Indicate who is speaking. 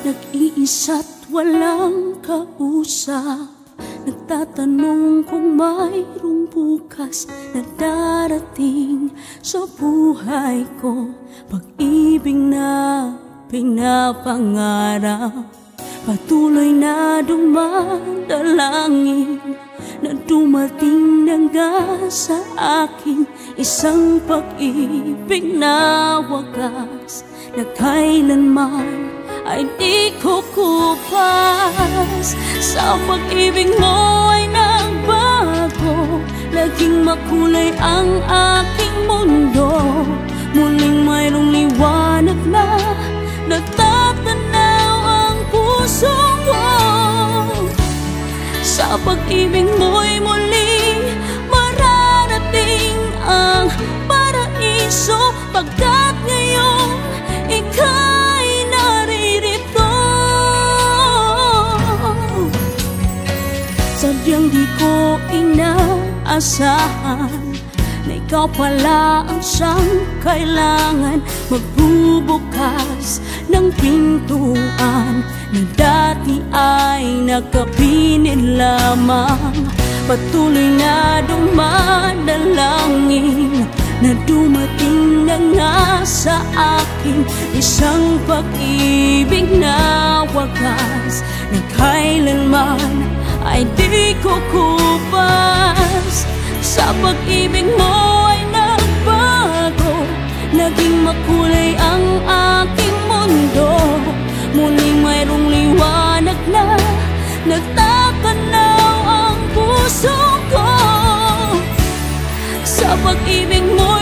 Speaker 1: Nag-iisa't walang kausap, nagtatanong kung mayroong bukas na darating sa buhay ko. Pag-ibig na pinapangarap, patuloy na dumadalangin na dumating na nga sa akin. Isang pag-ibig na wagas na kailanman ay di ko kupas. Sa pag-ibig mo ay nagbago, laging makulay ang aking mundo. Muling mayroong liwanag na natatanaw ang puso ko. Sa pag-ibig mo'y muling mararating ang paraiso, pagkat ngayon ika'y naririto. Sadyang di ko inaasahan na ikaw pala ang siyang kailangan, magbubukas ng pintuan na dati ay nakapinin lamang. Patuloy na dumadalangin na dumating na nga sa akin. Isang pag-ibig na wagas na kailanman ay di ko kupas. Sa pag-ibig mo ay nagbago, naging makulay ang aking mundo. Muling mayroong liwanag na nagtatanaw ang puso ko. Sa pag-ibig mo